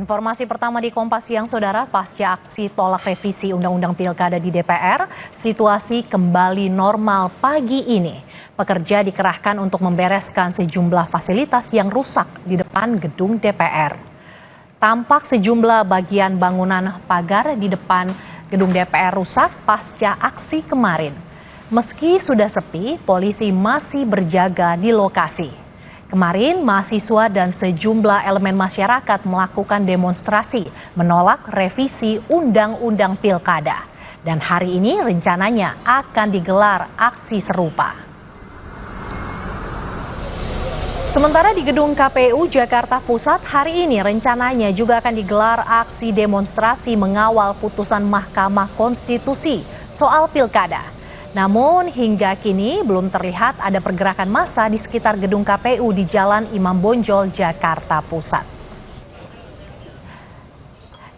Informasi pertama di Kompas Siang, Saudara, pasca aksi tolak revisi Undang-Undang Pilkada di DPR, situasi kembali normal pagi ini. Pekerja dikerahkan untuk membereskan sejumlah fasilitas yang rusak di depan gedung DPR. Tampak sejumlah bagian bangunan pagar di depan gedung DPR rusak pasca aksi kemarin. Meski sudah sepi, polisi masih berjaga di lokasi. Kemarin, mahasiswa dan sejumlah elemen masyarakat melakukan demonstrasi menolak revisi Undang-Undang Pilkada. Dan hari ini rencananya akan digelar aksi serupa. Sementara di gedung KPU Jakarta Pusat, hari ini rencananya juga akan digelar aksi demonstrasi mengawal putusan Mahkamah Konstitusi soal Pilkada. Namun hingga kini belum terlihat ada pergerakan massa di sekitar gedung KPU di Jalan Imam Bonjol, Jakarta Pusat.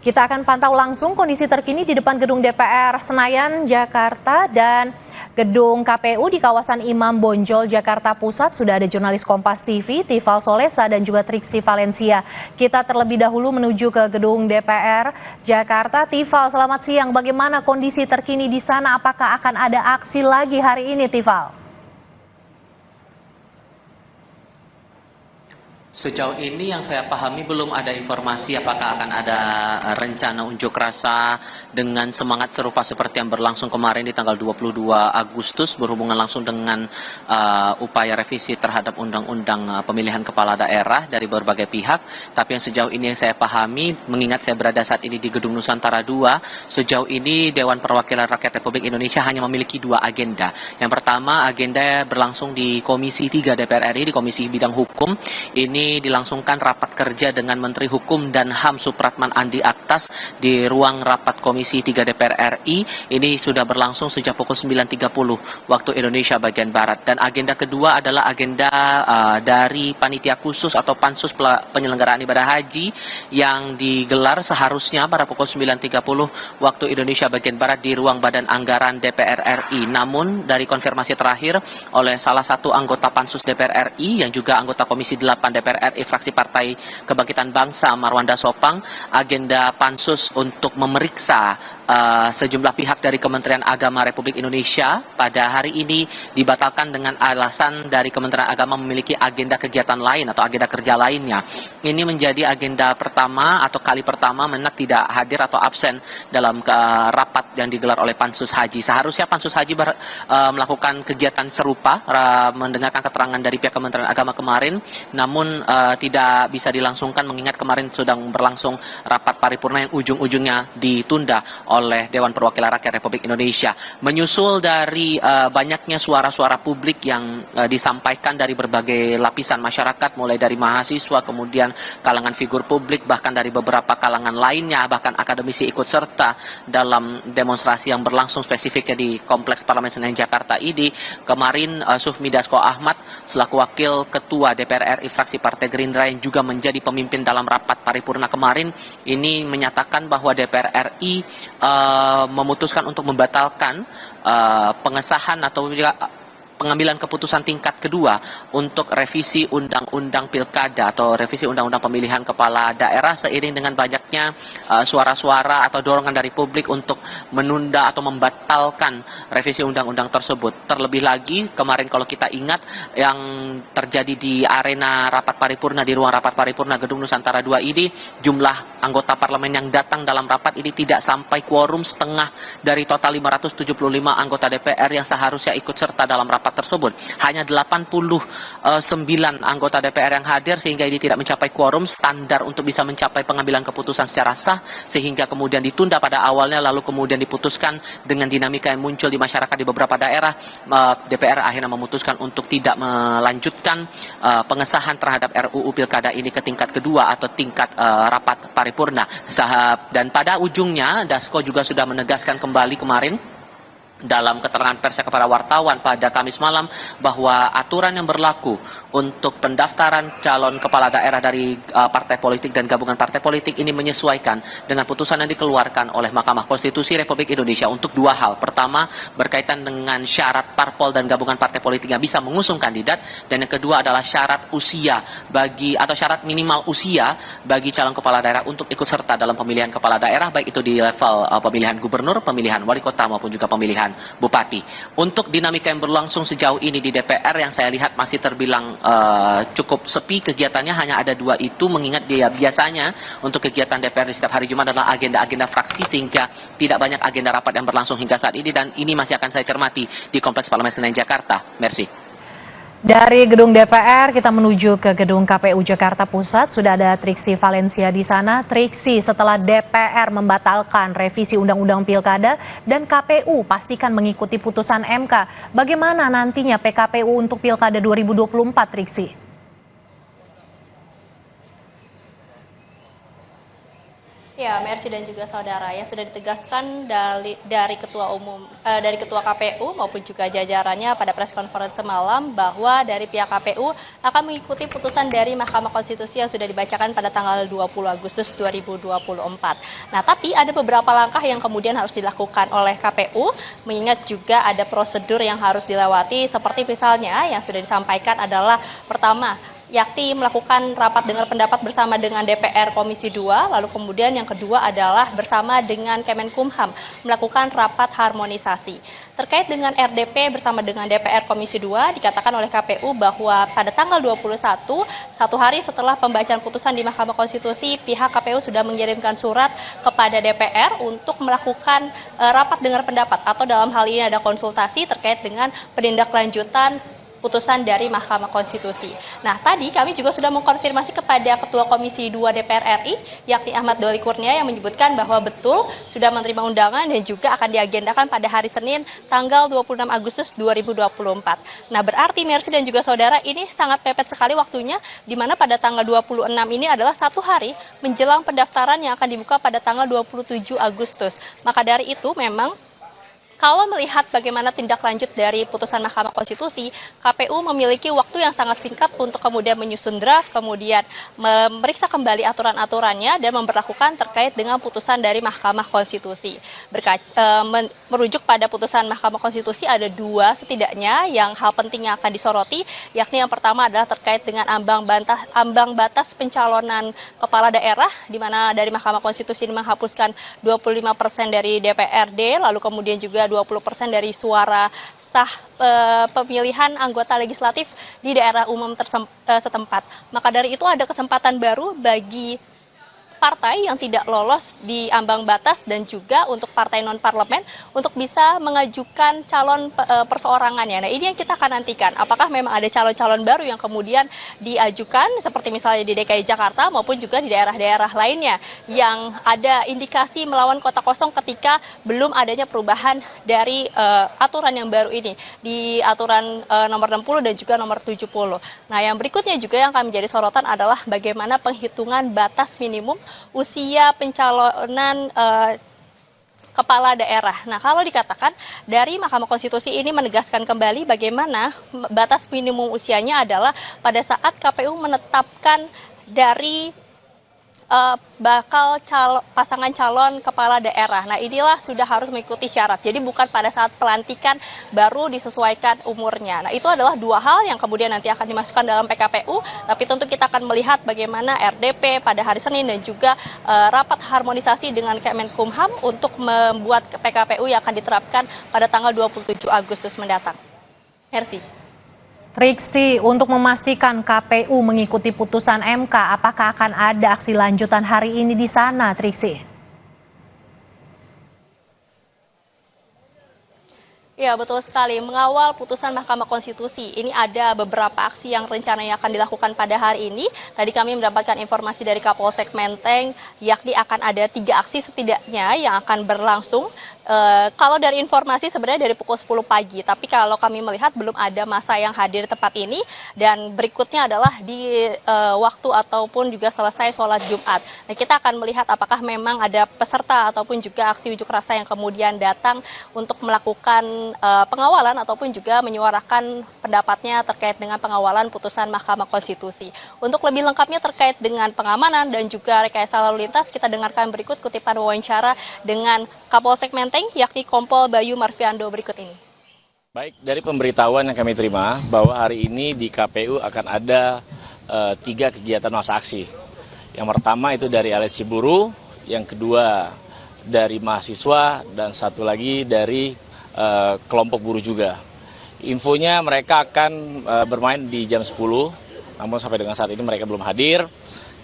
Kita akan pantau langsung kondisi terkini di depan gedung DPR Senayan, Jakarta, dan gedung KPU di kawasan Imam Bonjol, Jakarta Pusat. Sudah ada jurnalis Kompas TV, Tifal Solesa dan juga Triksi Valencia. Kita terlebih dahulu menuju ke gedung DPR Jakarta. Tifal, selamat siang. Bagaimana kondisi terkini di sana? Apakah akan ada aksi lagi hari ini, Tifal? Sejauh ini yang saya pahami belum ada informasi apakah akan ada rencana unjuk rasa dengan semangat serupa seperti yang berlangsung kemarin di tanggal 22 Agustus berhubungan langsung dengan upaya revisi terhadap Undang-Undang Pemilihan Kepala Daerah dari berbagai pihak. Tapi yang sejauh ini yang saya pahami, mengingat saya berada saat ini di Gedung Nusantara II, sejauh ini Dewan Perwakilan Rakyat Republik Indonesia hanya memiliki dua agenda. Yang pertama, agenda berlangsung di Komisi 3 DPR RI, di Komisi Bidang Hukum. Ini dilangsungkan rapat kerja dengan Menteri Hukum dan HAM Supratman Andi Aktas di ruang rapat Komisi 3 DPR RI. Ini sudah berlangsung sejak pukul 9.30 waktu Indonesia bagian Barat. Dan agenda kedua adalah agenda dari Panitia Khusus atau Pansus Penyelenggaraan Ibadah Haji yang digelar seharusnya pada pukul 9.30 waktu Indonesia bagian Barat di ruang Badan Anggaran DPR RI. Namun dari konfirmasi terakhir oleh salah satu anggota Pansus DPR RI yang juga anggota Komisi 8 DPR RI fraksi Partai Kebangkitan Bangsa Marwanda Sopang, agenda Pansus untuk memeriksa sejumlah pihak dari Kementerian Agama Republik Indonesia pada hari ini dibatalkan dengan alasan dari Kementerian Agama memiliki agenda kegiatan lain atau agenda kerja lainnya. Ini menjadi agenda pertama atau kali pertama Menak tidak hadir atau absen dalam rapat yang digelar oleh Pansus Haji. Seharusnya Pansus Haji melakukan kegiatan serupa, mendengarkan keterangan dari pihak Kementerian Agama kemarin, namun tidak bisa dilangsungkan mengingat kemarin sedang berlangsung rapat paripurna yang ujung-ujungnya ditunda oleh Dewan Perwakilan Rakyat Republik Indonesia. Menyusul dari banyaknya suara-suara publik yang disampaikan dari berbagai lapisan masyarakat, mulai dari mahasiswa, kemudian kalangan figur publik, bahkan dari beberapa kalangan lainnya, bahkan akademisi ikut serta dalam demonstrasi yang berlangsung spesifiknya di Kompleks Parlemen Senayan Jakarta ini. Kemarin Sufmi Dasko Ahmad selaku Wakil Ketua DPR RI fraksi Partai Gerindra yang juga menjadi pemimpin dalam rapat paripurna kemarin ini menyatakan bahwa DPR RI memutuskan untuk membatalkan pengesahan atau pengambilan keputusan tingkat kedua untuk revisi Undang-Undang Pilkada atau revisi Undang-Undang Pemilihan Kepala Daerah seiring dengan banyaknya suara-suara atau dorongan dari publik untuk menunda atau membatalkan revisi Undang-Undang tersebut. Terlebih lagi kemarin kalau kita ingat yang terjadi di arena rapat paripurna, di ruang rapat paripurna Gedung Nusantara II ini, jumlah anggota parlemen yang datang dalam rapat ini tidak sampai quorum setengah dari total 575 anggota DPR yang seharusnya ikut serta dalam rapat tersebut. Hanya 89 anggota DPR yang hadir sehingga ini tidak mencapai quorum standar untuk bisa mencapai pengambilan keputusan secara sah, sehingga kemudian ditunda pada awalnya lalu kemudian diputuskan dengan dinamika yang muncul di masyarakat di beberapa daerah. DPR akhirnya memutuskan untuk tidak melanjutkan pengesahan terhadap RUU Pilkada ini ke tingkat kedua atau tingkat rapat paripurna. Dan pada ujungnya Dasko juga sudah menegaskan kembali kemarin dalam keterangan persnya kepada wartawan pada Kamis malam bahwa aturan yang berlaku untuk pendaftaran calon kepala daerah dari partai politik dan gabungan partai politik ini menyesuaikan dengan putusan yang dikeluarkan oleh Mahkamah Konstitusi Republik Indonesia untuk dua hal. Pertama, berkaitan dengan syarat parpol dan gabungan partai politik yang bisa mengusung kandidat, dan yang kedua adalah syarat usia syarat minimal usia bagi calon kepala daerah untuk ikut serta dalam pemilihan kepala daerah, baik itu di level pemilihan gubernur, pemilihan wali kota maupun juga pemilihan bupati. Untuk dinamika yang berlangsung sejauh ini di DPR yang saya lihat masih terbilang cukup sepi kegiatannya, hanya ada dua itu, mengingat dia biasanya untuk kegiatan DPR di setiap hari Jumat adalah agenda-agenda fraksi, sehingga tidak banyak agenda rapat yang berlangsung hingga saat ini, dan ini masih akan saya cermati di Kompleks Parlemen Senayan Jakarta. Merci. Dari gedung DPR kita menuju ke gedung KPU Jakarta Pusat. Sudah ada Triksi Valencia di sana. Triksi, setelah DPR membatalkan revisi Undang-Undang Pilkada dan KPU pastikan mengikuti putusan MK, bagaimana nantinya PKPU untuk Pilkada 2024, Triksi? Ya, Mercy dan juga saudara, yang sudah ditegaskan dari Ketua KPU maupun juga jajarannya pada press conference semalam bahwa dari pihak KPU akan mengikuti putusan dari Mahkamah Konstitusi yang sudah dibacakan pada tanggal 20 Agustus 2024. Nah, tapi ada beberapa langkah yang kemudian harus dilakukan oleh KPU, mengingat juga ada prosedur yang harus dilewati, seperti misalnya yang sudah disampaikan adalah pertama, yakni melakukan rapat dengar pendapat bersama dengan DPR Komisi 2, lalu kemudian yang kedua adalah bersama dengan Kemenkumham melakukan rapat harmonisasi. Terkait dengan RDP bersama dengan DPR Komisi 2, dikatakan oleh KPU bahwa pada tanggal 21, satu hari setelah pembacaan putusan di Mahkamah Konstitusi, pihak KPU sudah mengirimkan surat kepada DPR untuk melakukan rapat dengar pendapat, atau dalam hal ini ada konsultasi terkait dengan penindaklanjutan putusan dari Mahkamah Konstitusi. Nah, tadi kami juga sudah mengkonfirmasi kepada Ketua Komisi 2 DPR RI, yakni Ahmad Doli Kurnia, yang menyebutkan bahwa betul sudah menerima undangan dan juga akan diagendakan pada hari Senin tanggal 26 Agustus 2024. Nah, berarti Mercy dan juga saudara, ini sangat mepet sekali waktunya, di mana pada tanggal 26 ini adalah satu hari menjelang pendaftaran yang akan dibuka pada tanggal 27 Agustus. Maka dari itu memang kalau melihat bagaimana tindak lanjut dari putusan Mahkamah Konstitusi, KPU memiliki waktu yang sangat singkat untuk kemudian menyusun draft, kemudian memeriksa kembali aturan-aturannya dan memberlakukan terkait dengan putusan dari Mahkamah Konstitusi. Merujuk pada putusan Mahkamah Konstitusi ada dua setidaknya yang hal penting yang akan disoroti, yakni yang pertama adalah terkait dengan ambang batas pencalonan kepala daerah, di mana dari Mahkamah Konstitusi ini menghapuskan 25% dari DPRD, lalu kemudian juga 20% dari suara sah pemilihan anggota legislatif di daerah umum setempat. Maka dari itu ada kesempatan baru bagi partai yang tidak lolos di ambang batas dan juga untuk partai non-parlemen untuk bisa mengajukan calon perseorangannya. Nah, ini yang kita akan nantikan. Apakah memang ada calon-calon baru yang kemudian diajukan seperti misalnya di DKI Jakarta maupun juga di daerah-daerah lainnya yang ada indikasi melawan kota kosong ketika belum adanya perubahan dari aturan yang baru ini di aturan nomor 60 dan juga nomor 70. Nah, yang berikutnya juga yang akan menjadi sorotan adalah bagaimana penghitungan batas minimum usia pencalonan kepala daerah. Nah, kalau dikatakan dari Mahkamah Konstitusi ini menegaskan kembali bagaimana batas minimum usianya adalah pada saat KPU menetapkan dari bakal pasangan calon kepala daerah. Nah, inilah sudah harus mengikuti syarat. Jadi bukan pada saat pelantikan baru disesuaikan umurnya. Nah, itu adalah dua hal yang kemudian nanti akan dimasukkan dalam PKPU. Tapi tentu kita akan melihat bagaimana RDP pada hari Senin dan juga rapat harmonisasi dengan Kemenkumham untuk membuat PKPU yang akan diterapkan pada tanggal 27 Agustus mendatang. Merci. Triksi, untuk memastikan KPU mengikuti putusan MK, apakah akan ada aksi lanjutan hari ini di sana, Triksi? Ya, betul sekali. Mengawal putusan Mahkamah Konstitusi, ini ada beberapa aksi yang rencananya akan dilakukan pada hari ini. Tadi kami mendapatkan informasi dari Kapolsek Menteng, yakni akan ada 3 aksi setidaknya yang akan berlangsung. Kalau dari informasi sebenarnya dari pukul 10 pagi, tapi kalau kami melihat belum ada masa yang hadir di tempat ini, dan berikutnya adalah di waktu ataupun juga selesai sholat Jumat. Nah, kita akan melihat apakah memang ada peserta ataupun juga aksi unjuk rasa yang kemudian datang untuk melakukan pengawalan ataupun juga menyuarakan pendapatnya terkait dengan pengawalan putusan Mahkamah Konstitusi. Untuk lebih lengkapnya terkait dengan pengamanan dan juga rekayasa lalu lintas, kita dengarkan berikut kutipan wawancara dengan Kapolsek Menteng, yakni Kompol Bayu Marviando berikut ini. Baik, dari pemberitahuan yang kami terima bahwa hari ini di KPU akan ada 3 kegiatan masa aksi. Yang pertama itu dari aliansi buruh, yang kedua dari mahasiswa, dan satu lagi dari kelompok buruh juga. Infonya mereka akan bermain di jam 10, namun sampai dengan saat ini mereka belum hadir.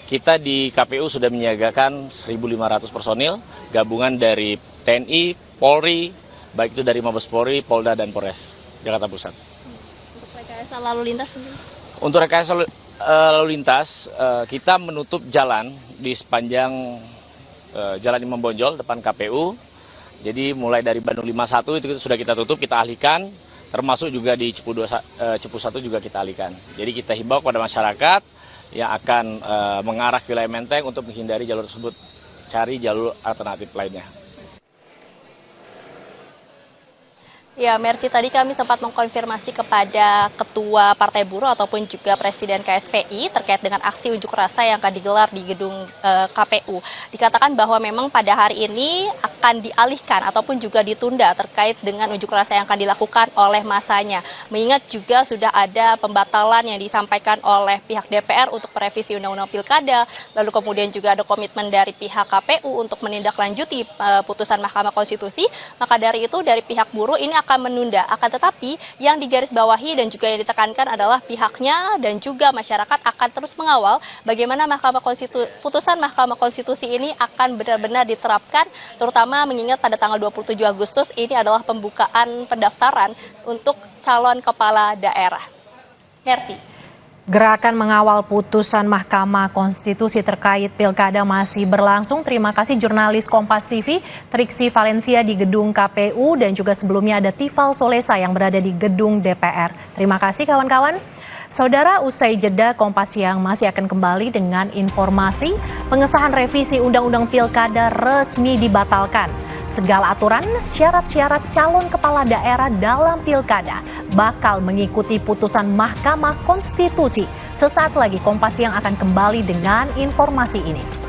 Kita di KPU sudah menyiagakan 1.500 personil, gabungan dari TNI, Polri, baik itu dari Mabes Polri, Polda, dan Polres Jakarta Pusat. Untuk rekayasa lalu lintas mungkin? Untuk rekayasa lalu lintas, kita menutup jalan di sepanjang Jalan Imam Bonjol depan KPU. Jadi mulai dari Bandung 51 itu sudah kita tutup, kita alihkan, termasuk juga di Cepu 1 juga kita alihkan. Jadi kita himbau kepada masyarakat yang akan mengarah ke wilayah Menteng untuk menghindari jalur tersebut, cari jalur alternatif lainnya. Ya, Mercy, tadi kami sempat mengkonfirmasi kepada Ketua Partai Buruh ataupun juga Presiden KSPI terkait dengan aksi unjuk rasa yang akan digelar di gedung KPU. Dikatakan bahwa memang pada hari ini akan dialihkan ataupun juga ditunda terkait dengan unjuk rasa yang akan dilakukan oleh masanya. Mengingat juga sudah ada pembatalan yang disampaikan oleh pihak DPR untuk merevisi Undang-Undang Pilkada, lalu kemudian juga ada komitmen dari pihak KPU untuk menindaklanjuti putusan Mahkamah Konstitusi. Maka dari itu dari pihak buruh ini akan menunda, akan tetapi yang digarisbawahi dan juga yang ditekankan adalah pihaknya dan juga masyarakat akan terus mengawal bagaimana putusan Mahkamah Konstitusi ini akan benar-benar diterapkan, terutama mengingat pada tanggal 27 Agustus ini adalah pembukaan pendaftaran untuk calon kepala daerah. Merci. Gerakan mengawal putusan Mahkamah Konstitusi terkait pilkada masih berlangsung. Terima kasih jurnalis Kompas TV, Triksi Valencia di gedung KPU, dan juga sebelumnya ada Tifal Solesa yang berada di gedung DPR. Terima kasih kawan-kawan. Saudara, usai jeda Kompas Siang masih akan kembali dengan informasi pengesahan revisi Undang-Undang Pilkada resmi dibatalkan. Segala aturan, syarat-syarat calon kepala daerah dalam pilkada bakal mengikuti putusan Mahkamah Konstitusi. Sesaat lagi Kompas Siang akan kembali dengan informasi ini.